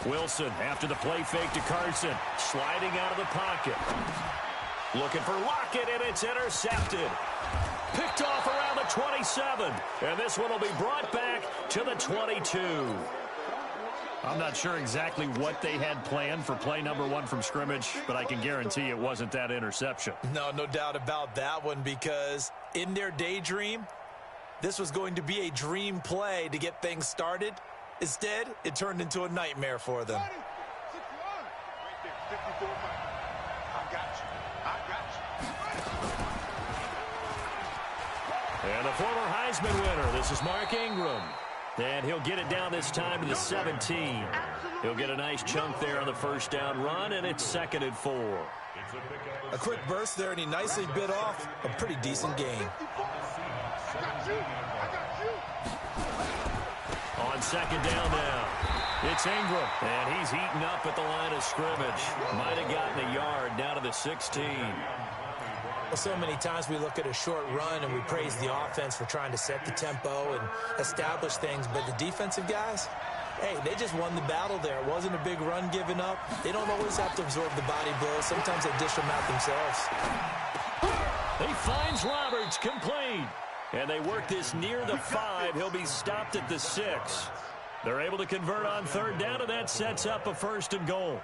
Wilson after the play fake to Carson. Sliding out of the pocket. Looking for Lockett, and it's intercepted. Picked off around the 27. And this one will be brought back to the 22. I'm not sure exactly what they had planned for play number 1 from scrimmage, but I can guarantee it wasn't that interception. No doubt about that one, because in their daydream, this was going to be a dream play to get things started. Instead, it turned into a nightmare for them. And the former Heisman winner, this is Mark Ingram. And he'll get it down this time to the 17. He'll get a nice chunk there on the first down run, and it's 2nd and 4. A quick burst there, and he nicely bit off a pretty decent gain. On 2nd down now, it's Ingram, and he's heating up at the line of scrimmage. Might have gotten a yard down to the 16. Well, so many times we look at a short run and we praise the offense for trying to set the tempo and establish things, but the defensive guys, hey, they just won the battle there. It wasn't a big run given up. They don't always have to absorb the body blows. Sometimes they dish them out themselves. He finds Roberts, complete. And they work this near the 5. He'll be stopped at the 6. They're able to convert on 3rd down, and that sets up a 1st and goal.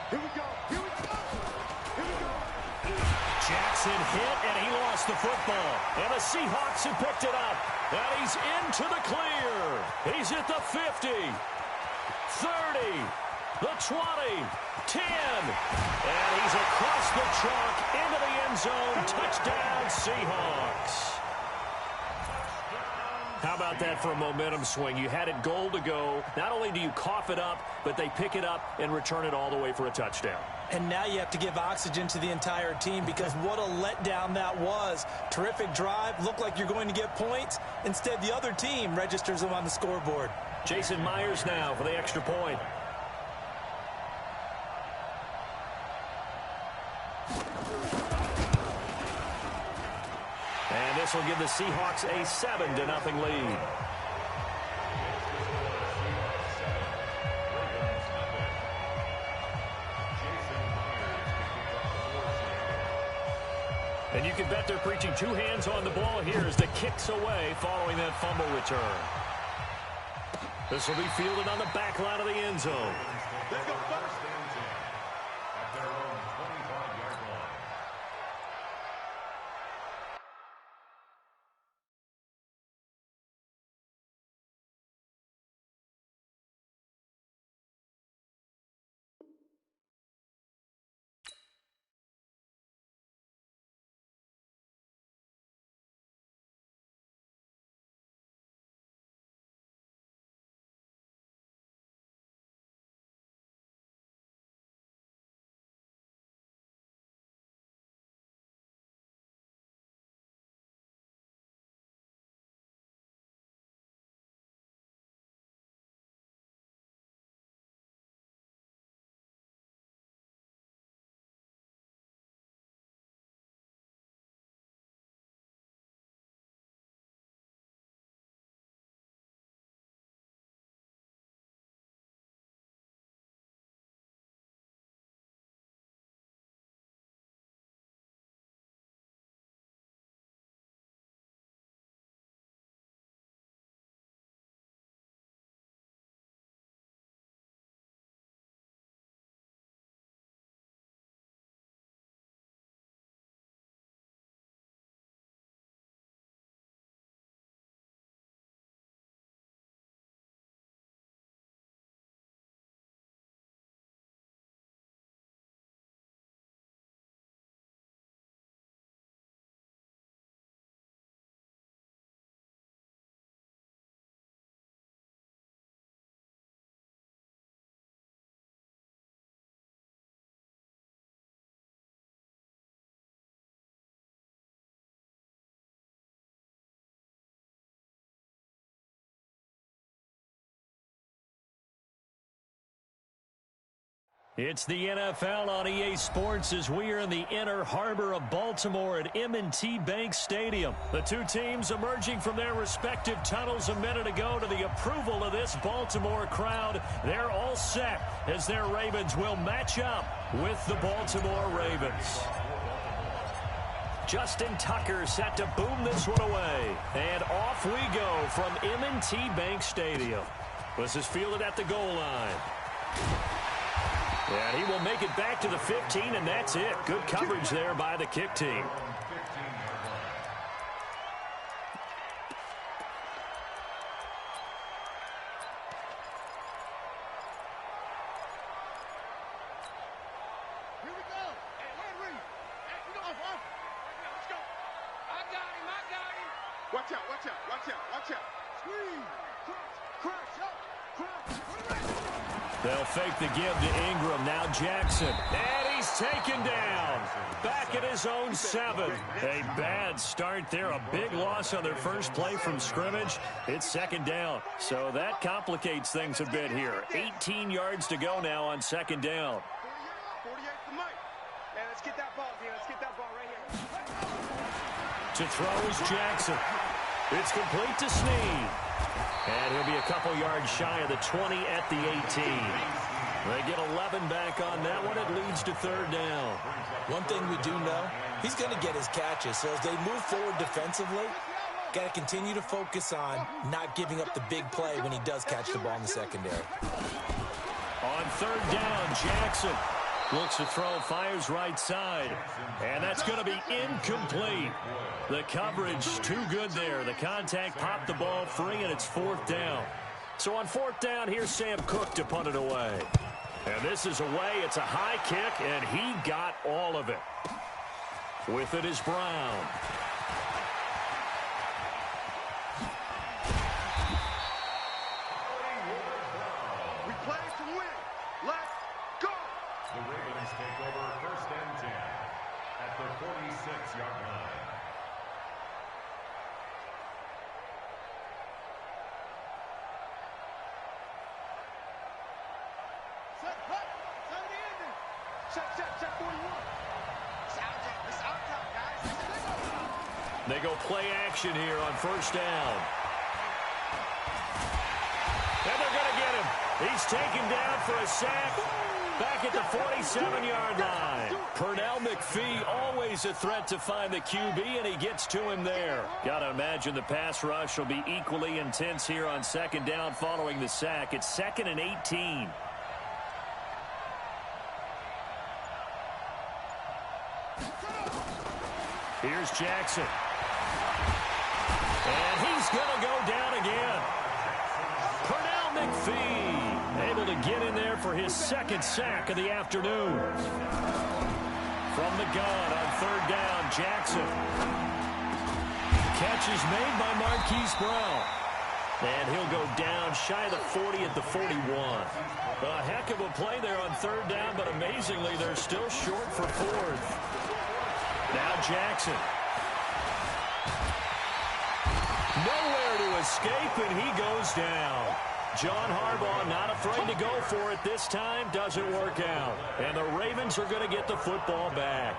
Here we go. Jackson hit, and he lost the football. And the Seahawks have picked it up. And he's into the clear. He's at the 50, 30, the 20, 10. And he's across the chalk into the end zone. Touchdown, Seahawks. How about that for a momentum swing? You had it goal to go. Not only do you cough it up, but they pick it up and return it all the way for a touchdown. And now you have to give oxygen to the entire team, because what a letdown that was. Terrific drive. Looked like you're going to get points. Instead, the other team registers them on the scoreboard. Jason Myers now for the extra point. And this will give the Seahawks a 7-0 lead. And you can bet they're preaching 2 hands on the ball here as the kick's away following that fumble return. This will be fielded on the back line of the end zone. Let's go first. It's the NFL on EA Sports as we are in the inner harbor of Baltimore at M&T Bank Stadium. The two teams emerging from their respective tunnels a minute ago to the approval of this Baltimore crowd. They're all set as their Ravens will match up with the Baltimore Ravens. Justin Tucker set to boom this one away. And off we go from M&T Bank Stadium. This is fielded at the goal line. And he will make it back to the 15, and that's it. Good coverage there by the kick team. Here we go. Hey, Henry. Hey, you know what? Let's go. I got him. Watch out, watch out, watch out, watch out. Squeeze. Crash up. They'll fake the give to Ingram. Now Jackson. And he's taken down. Back at his own 7. A bad start there. A big loss on their first play from scrimmage. It's second down. So that complicates things a bit here. 18 yards to go now on second down. 48 for Mike. Man, let's get that ball, dude. Let's get that ball right here. To throw is Jackson. It's complete to Snead. And he'll be a couple yards shy of the 20 at the 18. They get 11 back on that one. It leads to third down. One thing we do know, he's going to get his catches. So as they move forward defensively, got to continue to focus on not giving up the big play when he does catch the ball in the secondary. On third down, Jackson looks to throw, fires right side. And that's going to be incomplete. The coverage too good there. The contact popped the ball free, and it's fourth down. So on fourth down, here's Sam Cook to punt it away. And this is away. It's a high kick, and he got all of it. With it is Brown. We play to win. Let's go. The Ravens take over first and 10 at the 46-yard line. Set, cut. Set the ending. Set 41. It's out time, guys. They go play action here on first down. And they're going to get him. He's taken down for a sack. Back at the 47-yard line. Pernell McPhee, always a threat to find the QB, and he gets to him there. Got to imagine the pass rush will be equally intense here on second down following the sack. It's 2nd and 18. Here's Jackson. And he's going to go down again. Pernell McPhee able to get in there for his second sack of the afternoon. From the gun on third down, Jackson. Catch is made by Marquise Brown. And he'll go down shy of the 40 at the 41. A heck of a play there on third down, but amazingly, they're still short for fourth. Now Jackson. Nowhere to escape, and he goes down. John Harbaugh not afraid to go for it this time. Doesn't work out. And the Ravens are going to get the football back.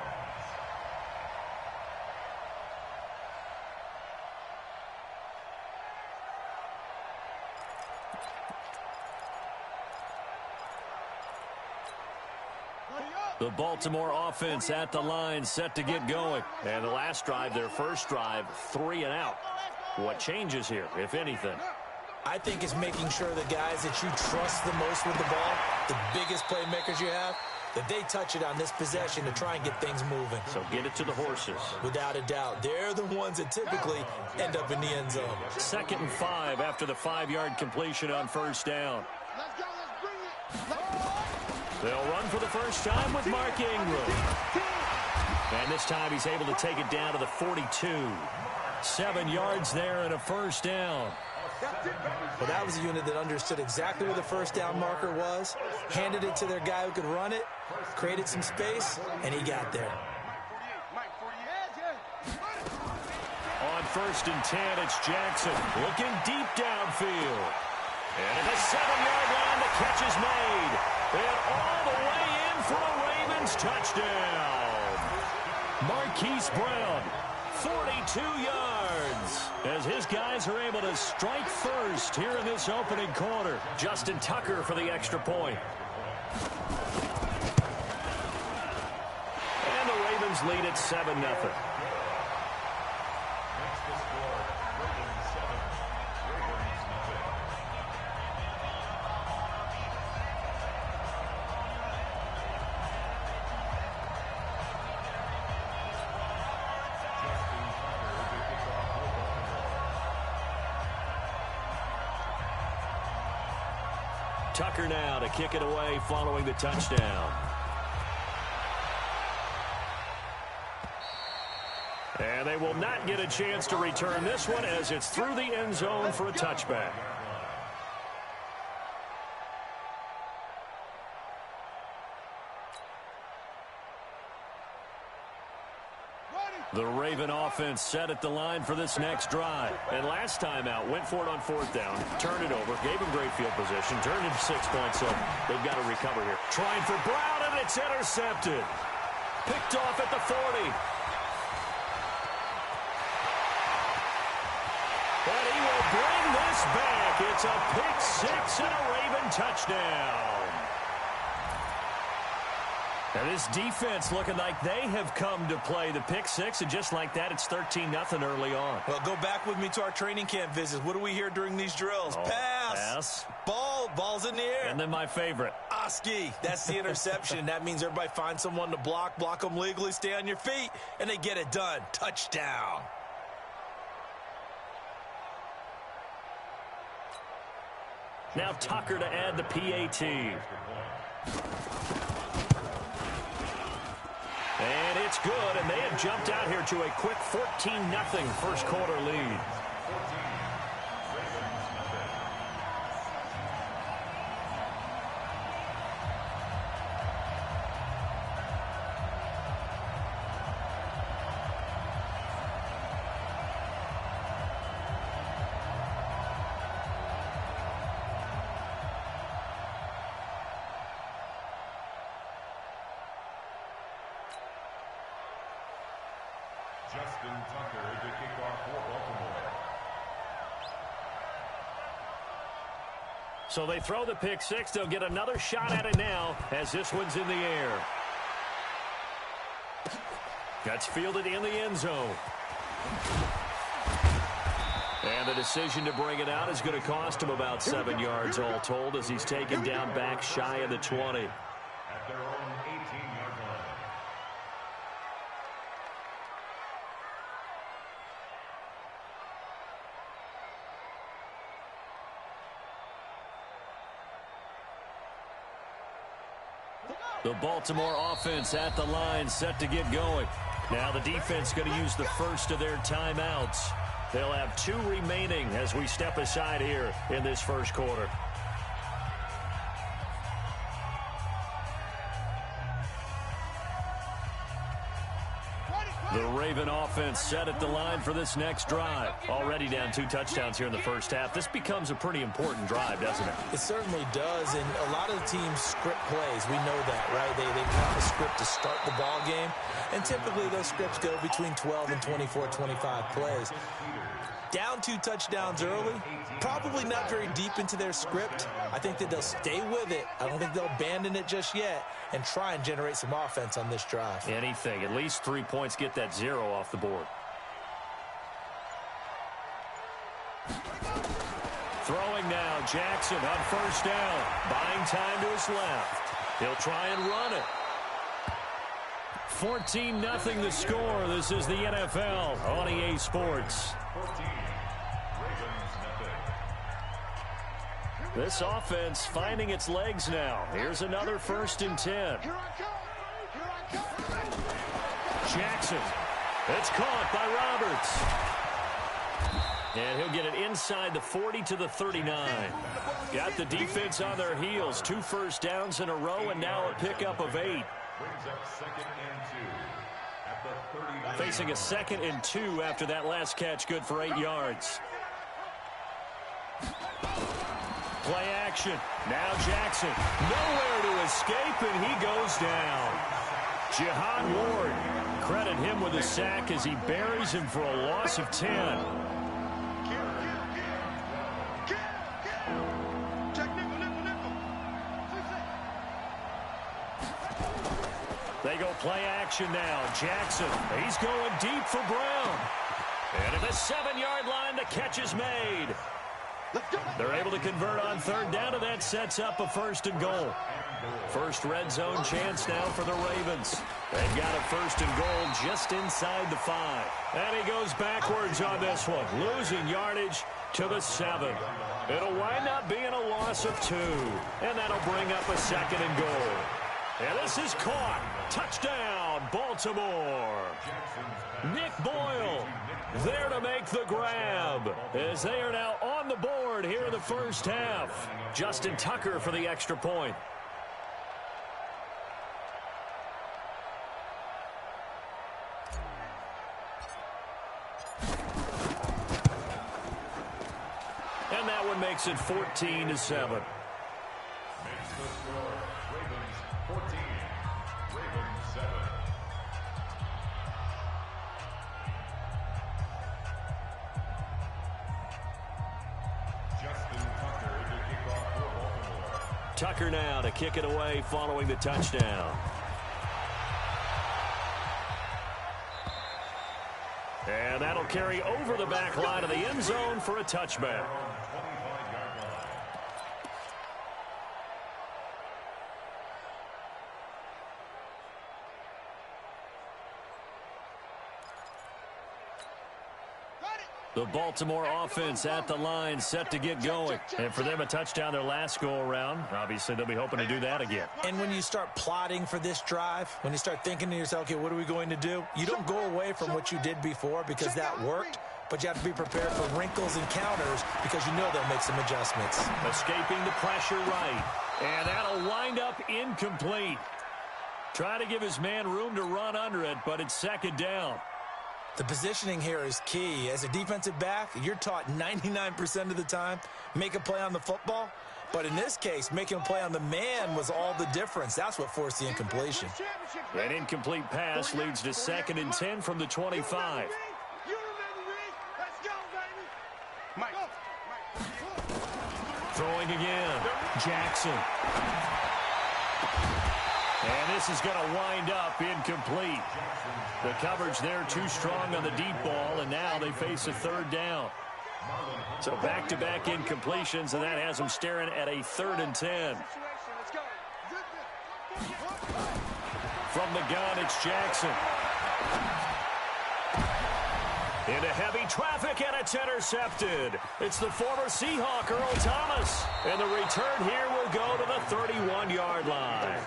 The Baltimore offense at the line, set to get going. And the last drive, their first drive, 3 and out. What changes here, if anything? I think it's making sure the guys that you trust the most with the ball, the biggest playmakers you have, that they touch it on this possession to try and get things moving. So get it to the horses. Without a doubt. They're the ones that typically end up in the end zone. 2nd and 5 after the 5-yard completion on first down. Let's go. Let's bring it. They'll run for the first time with Mark Ingram. And this time he's able to take it down to the 42. 7 yards there and a first down. Well, that was a unit that understood exactly where the first down marker was, handed it to their guy who could run it, created some space, and he got there. On 1st and 10, it's Jackson looking deep downfield. And at the 7-yard line, the catch is made. And all the way in for a Ravens touchdown. Marquise Brown, 42 yards, as his guys are able to strike first here in this opening quarter. Justin Tucker for the extra point. And the Ravens lead at 7-0. Tucker now to kick it away following the touchdown. And they will not get a chance to return this one as it's through the end zone for a touchback. The Raven offense set at the line for this next drive. And last time out, went for it on fourth down, turned it over, gave him great field position, turned into 6 points, so they've got to recover here. Trying for Brown, and it's intercepted. Picked off at the 40. And he will bring this back. It's a pick six and a Raven touchdown. And this defense looking like they have come to play the pick six, and just like that, it's 13-0 early on. Well, go back with me to our training camp visits. What do we hear during these drills? Oh, pass. Ball's in the air. And then my favorite. Oski, that's the interception. That means everybody finds someone to block them legally, stay on your feet, and they get it done. Touchdown. Now Tucker to add the PAT. And it's good, and they have jumped out here to a quick 14-0 first quarter lead. Justin Tucker to kick off for Baltimore. So they throw the pick six. They'll get another shot at it now as this one's in the air. That's fielded in the end zone. And the decision to bring it out is going to cost him about 7 yards all told as he's taken down back shy of the 20. At their own 18-yard line. The Baltimore offense at the line, set to get going. Now the defense going to use the first of their timeouts. They'll have 2 remaining as we step aside here in this first quarter. The Raven offense set at the line for this next drive. Already down 2 touchdowns here in the first half. This becomes a pretty important drive, doesn't it? It certainly does, and a lot of the teams script plays. We know that, right? They have a script to start the ball game, and typically those scripts go between 12 and 24, 25 plays. Down 2 touchdowns early, probably not very deep into their script. I think that they'll stay with it. I don't think they'll abandon it just yet and try and generate some offense on this drive. Anything. At least 3 points, get that 0 off the board. Throwing now, Jackson on first down. Buying time to his left. He'll try and run it. 14-0 the score. This is the NFL on EA Sports. 14. This offense finding its legs now. Here's another 1st and 10. Jackson. It's caught by Roberts. And he'll get it inside the 40 to the 39. Got the defense on their heels. 2 first downs in a row, and now a pickup of 8. Brings up 2nd and 2 at the 39. Facing a 2nd and 2 after that last catch, good for 8 yards. Play action. Now Jackson, nowhere to escape, and he goes down. Jihad Ward, credit him with a sack as he buries him for a loss of 10. They go play action now. Jackson, he's going deep for Brown. And at the 7-yard line, the catch is made. They're able to convert on third down, and that sets up a 1st and goal. First red zone chance now for the Ravens. They've got a 1st and goal just inside the 5. And he goes backwards on this one, losing yardage to the 7. It'll wind up being a loss of 2. And that'll bring up a 2nd and goal. And this is caught. Touchdown, Baltimore. Nick Boyle there to make the grab as they are now on the board here in the first half. Justin Tucker for the extra point. And that one makes it 14-7. Tucker now to kick it away following the touchdown. And that'll carry over the back line of the end zone for a touchback. The Baltimore offense at the line, set to get going. And for them, a touchdown their last go-around. Obviously, they'll be hoping to do that again. And when you start plotting for this drive, when you start thinking to yourself, okay, what are we going to do? You don't go away from what you did before because that worked, but you have to be prepared for wrinkles and counters because you know they'll make some adjustments. Escaping the pressure right. And that'll wind up incomplete. Trying to give his man room to run under it, but it's 2nd down. The positioning here is key. As a defensive back, you're taught 99% of the time, make a play on the football. But in this case, making a play on the man was all the difference. That's what forced the incompletion. An incomplete pass leads to 2nd and 10 from the 25. Throwing again. Jackson. And this is going to wind up incomplete. The coverage there too strong on the deep ball, and now they face a 3rd down. So back-to-back incompletions, and that has them staring at a 3rd and 10. From the gun, it's Jackson. Into heavy traffic, and it's intercepted. It's the former Seahawk, Earl Thomas. And the return here will go to the 31-yard line.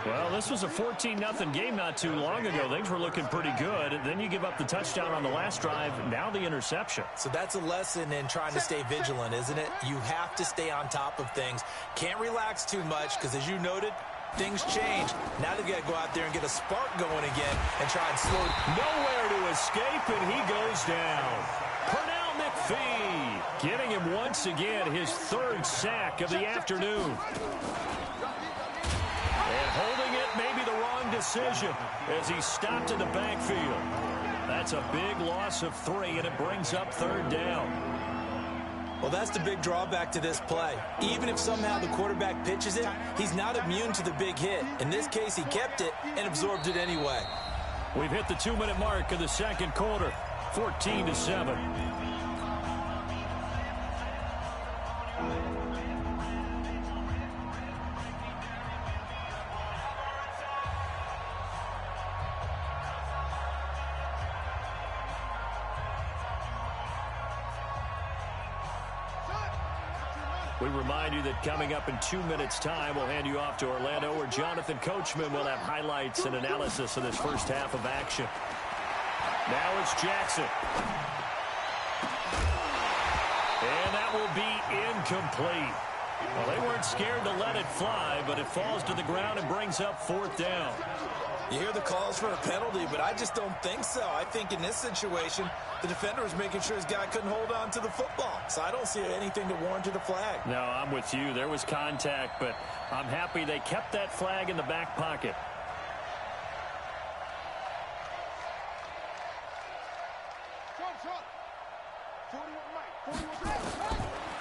Well, this was a 14-0 game not too long ago. Things were looking pretty good. Then you give up the touchdown on the last drive. Now the interception. So that's a lesson in trying to stay vigilant, isn't it? You have to stay on top of things. Can't relax too much because, as you noted, things change. Now they've got to go out there and get a spark going again and try and slow. Nowhere to escape, and he goes down. Pernell McPhee getting him once again his 3rd sack of the afternoon. And holding it may be the wrong decision as he's stopped in the backfield. That's a big loss of 3, and it brings up 3rd down. Well, that's the big drawback to this play. Even if somehow the quarterback pitches it, he's not immune to the big hit. In this case, he kept it and absorbed it anyway. We've hit the 2-minute mark of the 2nd quarter, 14-7. We remind you that coming up in 2 minutes' time, we'll hand you off to Orlando, where Jonathan Coachman will have highlights and analysis of this first half of action. Now it's Jackson. And that will be incomplete. Well, they weren't scared to let it fly, but it falls to the ground and brings up 4th down. You hear the calls for a penalty, but I just don't think so. I think in this situation, the defender was making sure his guy couldn't hold on to the football. So I don't see anything to warrant a flag. No, I'm with you. There was contact, but I'm happy they kept that flag in the back pocket.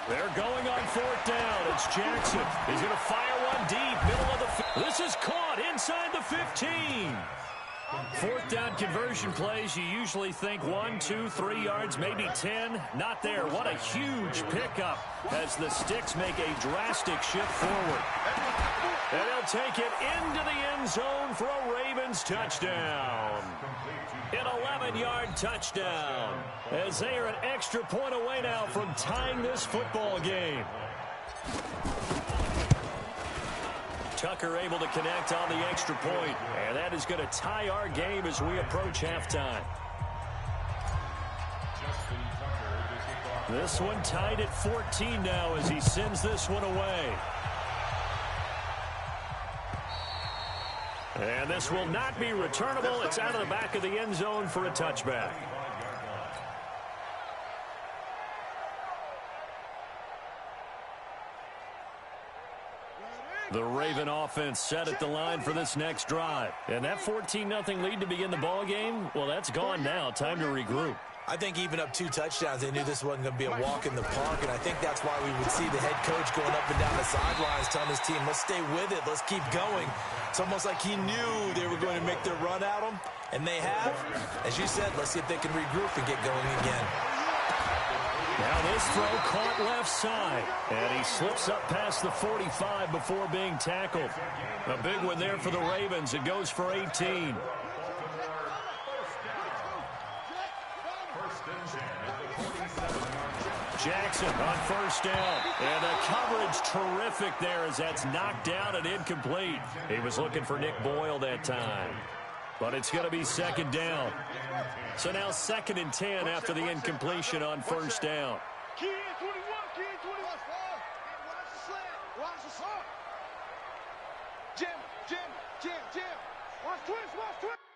They're going on fourth down. It's Jackson. He's going to fire one deep, middle of the field. This is caught inside the 15. Fourth down conversion plays, you usually think 1, 2, 3 yards, maybe 10. Not there. What a huge pickup as the Sticks make a drastic shift forward. And they'll take it into the end zone for a Ravens touchdown. An 11-yard touchdown as they are an extra point away now from tying this football game. Tucker able to connect on the extra point, and that is going to tie our game as we approach halftime. This one tied at 14 now as he sends this one away. And this will not be returnable. It's out of the back of the end zone for a touchback. The Raven offense set at the line for this next drive. And that 14-0 lead to begin the ball game, well, that's gone now. Time to regroup. I think even up 2 touchdowns, they knew this wasn't going to be a walk in the park, and I think that's why we would see the head coach going up and down the sidelines telling his team, let's stay with it, let's keep going. It's almost like he knew they were going to make their run at him, and they have. As you said, let's see if they can regroup and get going again. Now this throw caught left side, and he slips up past the 45 before being tackled. A big one there for the Ravens. It goes for 18. Jackson on first down, and the coverage terrific there as that's knocked down and incomplete. He was looking for Nick Boyle that time, but it's going to be second down. So now 2nd and 10 after the incompletion on first down. Key in 21, key in 21. Watch the slant, watch the slant. Jam, jam, jam, jam. Watch twist, watch twist.